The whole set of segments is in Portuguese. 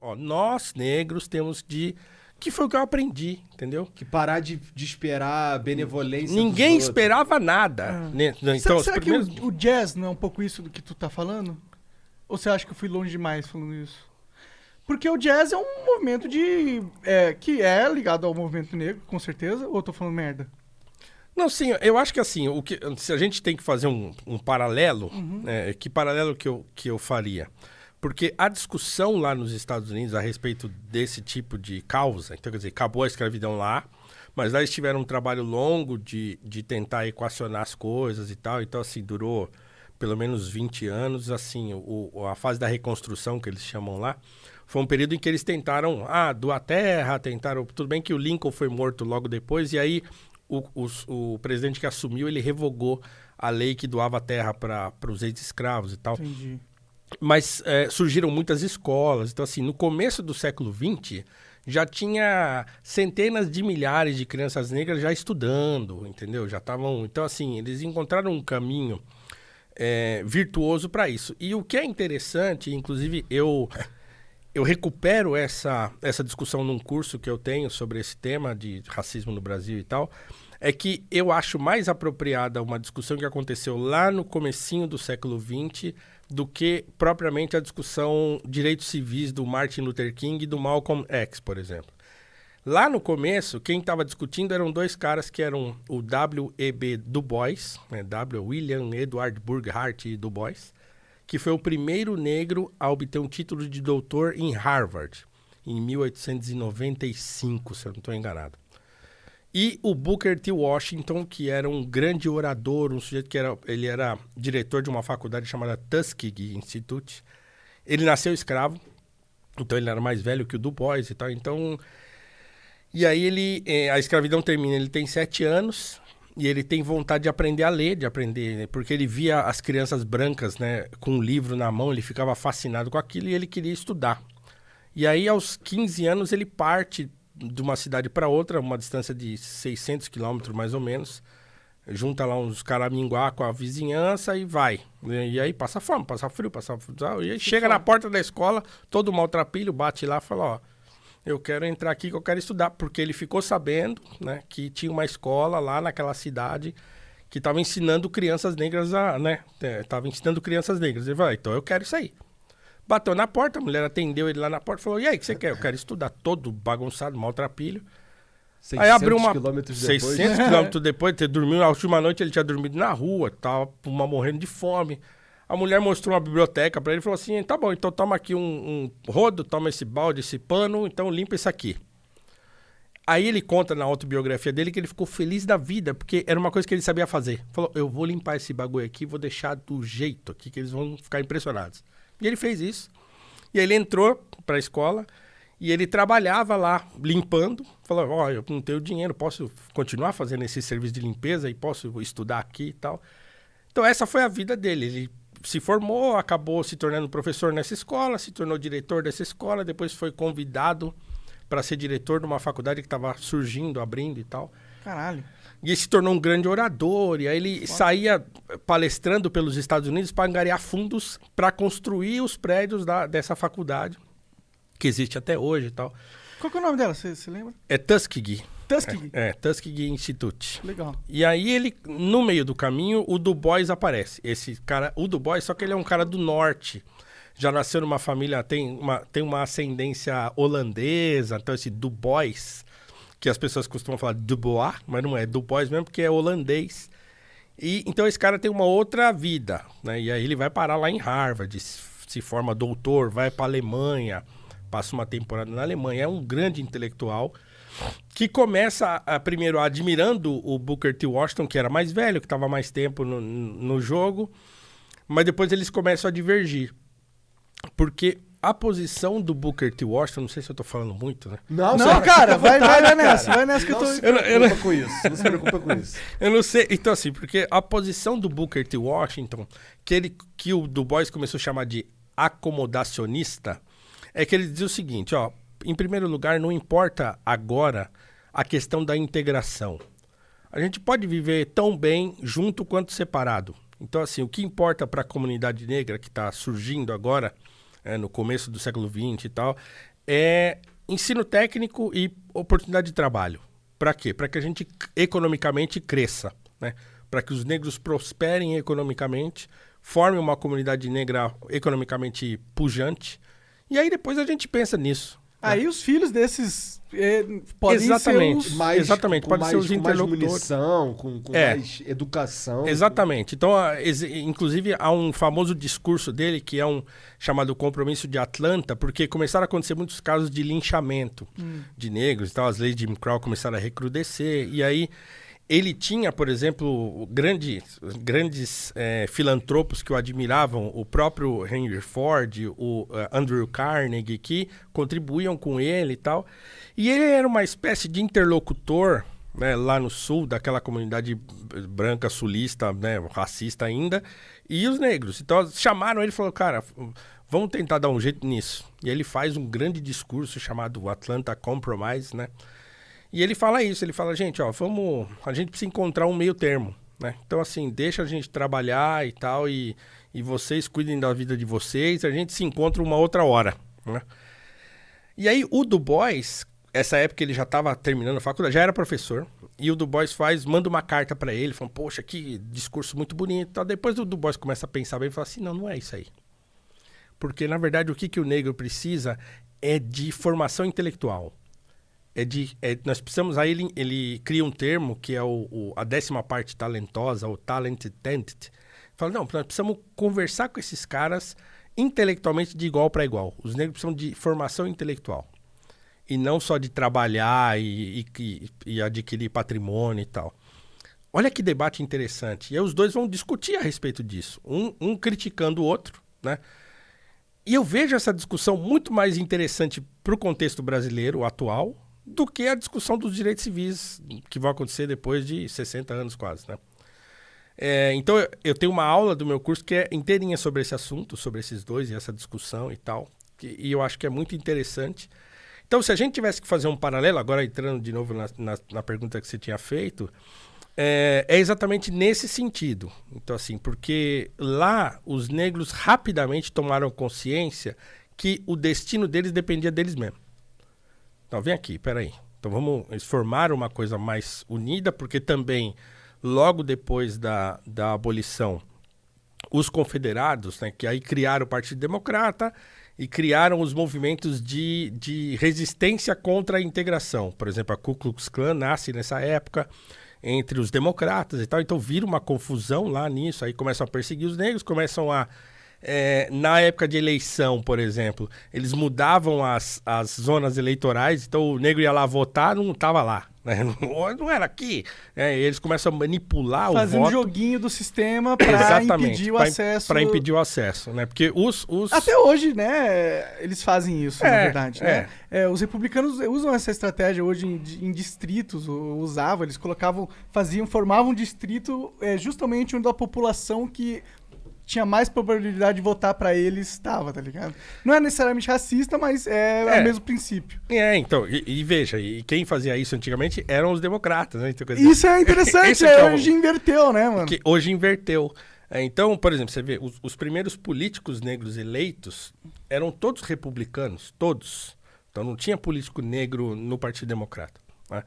Ó, nós, negros, temos de... Que foi o que eu aprendi, entendeu? Que parar de esperar a benevolência Ninguém dos outros. esperava nada. Né? Então, será primeiros... que o jazz não é um pouco isso do que tu tá falando? Ou você acha que eu fui longe demais falando isso? Porque o jazz é um movimento que é ligado ao movimento negro, com certeza, ou eu tô falando merda? Não, sim, eu acho que assim, se a gente tem que fazer um paralelo, que paralelo que eu faria? Porque a discussão lá nos Estados Unidos a respeito desse tipo de causa, então quer dizer, acabou a escravidão lá, mas lá eles tiveram um trabalho longo de tentar equacionar as coisas e tal, então assim, durou pelo menos 20 anos, assim, a fase da reconstrução que eles chamam lá, foi um período em que eles tentaram, doar terra, tudo bem que o Lincoln foi morto logo depois, e aí o presidente que assumiu, ele revogou a lei que doava terra para os ex-escravos e tal. Entendi. Mas surgiram muitas escolas. Então, assim, no começo do século XX, já tinha centenas de milhares de crianças negras já estudando, entendeu? Já estavam... Então, assim, eles encontraram um caminho virtuoso para isso. E o que é interessante, inclusive, eu recupero essa discussão num curso que eu tenho sobre esse tema de racismo no Brasil e tal, é que eu acho mais apropriada uma discussão que aconteceu lá no comecinho do século XX do que propriamente a discussão direitos civis do Martin Luther King e do Malcolm X, por exemplo. Lá no começo, quem estava discutindo eram dois caras que eram o W.E.B. Du Bois, William Edward Burghardt Du Bois, que foi o primeiro negro a obter um título de doutor em Harvard, em 1895, se eu não estou enganado. E o Booker T. Washington, que era um grande orador, um sujeito que ele era diretor de uma faculdade chamada Tuskegee Institute. Ele nasceu escravo, então ele era mais velho que o Du Bois e tal. Então, e aí a escravidão termina, ele tem 7 anos e ele tem vontade de aprender a ler, porque ele via as crianças brancas, né, com um livro na mão, ele ficava fascinado com aquilo e ele queria estudar. E aí, aos 15 anos, ele parte de uma cidade para outra, uma distância de 600 quilômetros mais ou menos, junta lá uns caraminguá com a vizinhança e vai. E aí passa fome, passa frio, e aí chega na porta da escola, todo maltrapilho, bate lá e fala, ó, eu quero entrar aqui que eu quero estudar, porque ele ficou sabendo, né, que tinha uma escola lá naquela cidade que estava ensinando crianças negras estava ensinando crianças negras. Ele falou, então eu quero isso aí. Bateu na porta, a mulher atendeu ele lá na porta e falou, e aí, o que você quer? Eu quero estudar, todo bagunçado, maltrapilho. 600 aí abriu quilômetros depois. 600 quilômetros depois, ter dormido, a última noite ele tinha dormido na rua, tava morrendo de fome. A mulher mostrou uma biblioteca pra ele e falou assim, tá bom, então toma aqui um rodo, toma esse balde, esse pano, então limpa isso aqui. Aí ele conta na autobiografia dele que ele ficou feliz da vida, porque era uma coisa que ele sabia fazer. Falou, eu vou limpar esse bagulho aqui, vou deixar do jeito aqui que eles vão ficar impressionados. E ele fez isso. E aí ele entrou para a escola e ele trabalhava lá limpando. Falou, ó, eu não tenho dinheiro, posso continuar fazendo esse serviço de limpeza e posso estudar aqui e tal. Então essa foi a vida dele. Ele se formou, acabou se tornando professor nessa escola, se tornou diretor dessa escola, depois foi convidado para ser diretor de uma faculdade que estava surgindo, abrindo e tal. Caralho. E ele se tornou um grande orador, e aí ele saía palestrando pelos Estados Unidos para angariar fundos para construir os prédios dessa faculdade, que existe até hoje e tal. Qual que é o nome dela, você lembra? É Tuskegee. Tuskegee? Tuskegee Institute. Legal. E aí ele, no meio do caminho, o Du Bois aparece. Esse cara, o Du Bois, só que ele é um cara do norte. Já nasceu numa família, tem uma ascendência holandesa, então esse Du Bois, que as pessoas costumam falar Dubois, mas não é Du Bois mesmo, porque é holandês. E então esse cara tem uma outra vida, né? E aí ele vai parar lá em Harvard, se forma doutor, vai para a Alemanha, passa uma temporada na Alemanha. É um grande intelectual que começa, primeiro, admirando o Booker T. Washington, que era mais velho, que estava mais tempo no jogo, mas depois eles começam a divergir. Porque a posição do Booker T. Washington, não sei se eu tô falando muito, né? Não, cara, vai nessa, vai nessa que eu tô... Não se preocupa com isso, não se preocupa com isso. Eu não sei, então assim, porque a posição do Booker T. Washington, que o Du Bois começou a chamar de acomodacionista, é que ele dizia o seguinte, ó, em primeiro lugar, não importa agora a questão da integração. A gente pode viver tão bem junto quanto separado. Então assim, o que importa para a comunidade negra que está surgindo agora, no começo do século XX e tal, é ensino técnico e oportunidade de trabalho. Para quê? Para que a gente economicamente cresça, né? Para que os negros prosperem economicamente, formem uma comunidade negra economicamente pujante. E aí depois a gente pensa nisso. Aí os filhos desses podem Exatamente. ser os... Exatamente, pode ser os com mais interlocutores. munição, com mais educação. Exatamente. Então, inclusive, há um famoso discurso dele, que é um chamado Compromisso de Atlanta, porque começaram a acontecer muitos casos de linchamento de negros e tal, as leis de Jim Crow começaram a recrudescer, e aí ele tinha, por exemplo, grandes filantropos que o admiravam, o próprio Henry Ford, o Andrew Carnegie, que contribuíam com ele e tal. E ele era uma espécie de interlocutor, né, lá no sul, daquela comunidade branca sulista, né, racista ainda, e os negros. Então chamaram ele e falaram, cara, vamos tentar dar um jeito nisso. E ele faz um grande discurso chamado Atlanta Compromise, né? E ele fala isso, ele fala, gente, ó, a gente precisa encontrar um meio termo, né? Então, assim, deixa a gente trabalhar e tal, e vocês cuidem da vida de vocês, a gente se encontra uma outra hora, né? E aí o Du Bois, essa época ele já estava terminando a faculdade, já era professor, e o Du Bois manda uma carta para ele, falando, poxa, que discurso muito bonito e tal. Depois o Du Bois começa a pensar bem e fala assim, não é isso aí. Porque, na verdade, o que o negro precisa é de formação intelectual. Nós precisamos, aí ele cria um termo que é a 10ª parte talentosa, o talented tented. Fala, não, nós precisamos conversar com esses caras intelectualmente de igual para igual. Os negros precisam de formação intelectual. E não só de trabalhar e adquirir patrimônio e tal. Olha que debate interessante. E aí os dois vão discutir a respeito disso. Um criticando o outro, né? E eu vejo essa discussão muito mais interessante para o contexto brasileiro atual do que a discussão dos direitos civis que vão acontecer depois de 60 anos quase, né? Então eu tenho uma aula do meu curso que é inteirinha sobre esse assunto, sobre esses dois e essa discussão e tal, e eu acho que é muito interessante. Então, se a gente tivesse que fazer um paralelo, agora entrando de novo na pergunta que você tinha feito, é exatamente nesse sentido. Então, assim, porque lá os negros rapidamente tomaram consciência que o destino deles dependia deles mesmos. Então, vem aqui, peraí. Então, eles formaram uma coisa mais unida, porque também, logo depois da abolição, os confederados, né, que aí criaram o Partido Democrata e criaram os movimentos de resistência contra a integração. Por exemplo, a Ku Klux Klan nasce nessa época entre os democratas e tal. Então, vira uma confusão lá nisso. Aí começam a perseguir os negros, começam a... na época de eleição, por exemplo, eles mudavam as zonas eleitorais, então o negro ia lá votar, não estava lá, né? Não era aqui. Eles começam a manipular o voto. Fazendo joguinho do sistema para impedir o acesso. Para impedir o acesso, né? Porque os... Até hoje, né, eles fazem isso, na verdade. Né? Os republicanos usam essa estratégia hoje em distritos, usavam, eles formavam um distrito justamente onde a população que tinha mais probabilidade de votar pra eles estava, tá ligado? Não é necessariamente racista, mas é o mesmo princípio. Então, e veja, e quem fazia isso antigamente eram os democratas, né? Então, quer dizer, isso é interessante, hoje inverteu, né, mano? Que hoje inverteu. Então, por exemplo, você vê, os primeiros políticos negros eleitos eram todos republicanos, todos. Então não tinha político negro no Partido Democrata, né?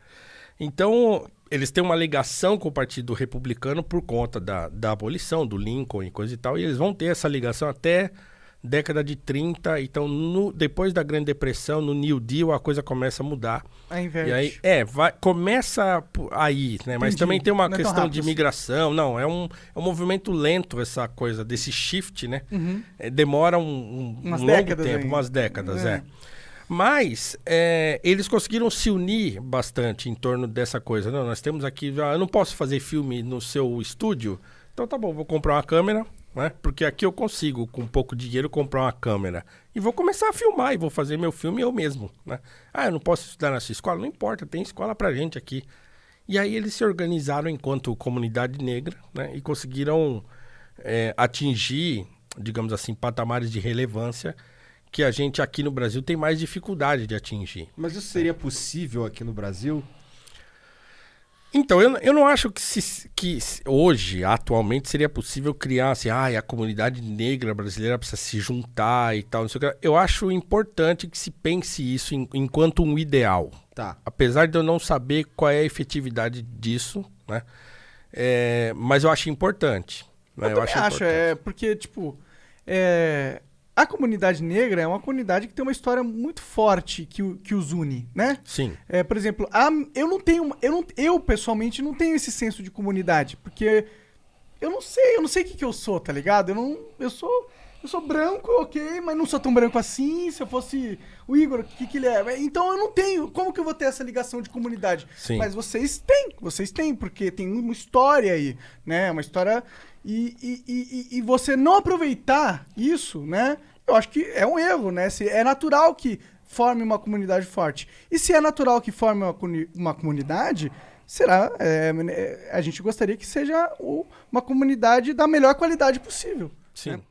Então, eles têm uma ligação com o Partido Republicano por conta da abolição, do Lincoln e coisa e tal, e eles vão ter essa ligação até década de 30, então depois da Grande Depressão, no New Deal, a coisa começa a mudar. Inverte. E aí, começa aí, né? Mas também tem uma questão de migração, não, é um movimento lento essa coisa, desse shift, né? Uhum. Demora um longo tempo, umas décadas, Mas eles conseguiram se unir bastante em torno dessa coisa. Não, nós temos aqui... Eu não posso fazer filme no seu estúdio, então tá bom, vou comprar uma câmera, né? Porque aqui eu consigo, com pouco dinheiro, comprar uma câmera. E vou começar a filmar e vou fazer meu filme eu mesmo, né? Eu não posso estudar na sua escola? Não importa, tem escola pra gente aqui. E aí eles se organizaram enquanto comunidade negra, né? E conseguiram atingir, digamos assim, patamares de relevância que a gente aqui no Brasil tem mais dificuldade de atingir. Mas isso seria possível aqui no Brasil? Então, eu não acho que hoje, atualmente, seria possível criar assim, a comunidade negra brasileira precisa se juntar e tal, não sei o que. Eu acho importante que se pense isso enquanto um ideal. Tá. Apesar de eu não saber qual é a efetividade disso, né? Mas eu acho importante. Né? Eu acho, porque, tipo, a comunidade negra é uma comunidade que tem uma história muito forte que os une, né? Sim. Por exemplo, eu pessoalmente não tenho esse senso de comunidade, porque eu não sei o que eu sou, tá ligado? Eu sou branco, ok, mas não sou tão branco assim. Se eu fosse o Igor, o que ele é? Então eu não tenho. Como que eu vou ter essa ligação de comunidade? Sim. Mas vocês têm, porque tem uma história aí, né? Uma história. E você não aproveitar isso, né? Eu acho que é um erro, né? É natural que forme uma comunidade forte. E se é natural que forme uma comunidade, a gente gostaria que seja uma comunidade da melhor qualidade possível. Sim. Né?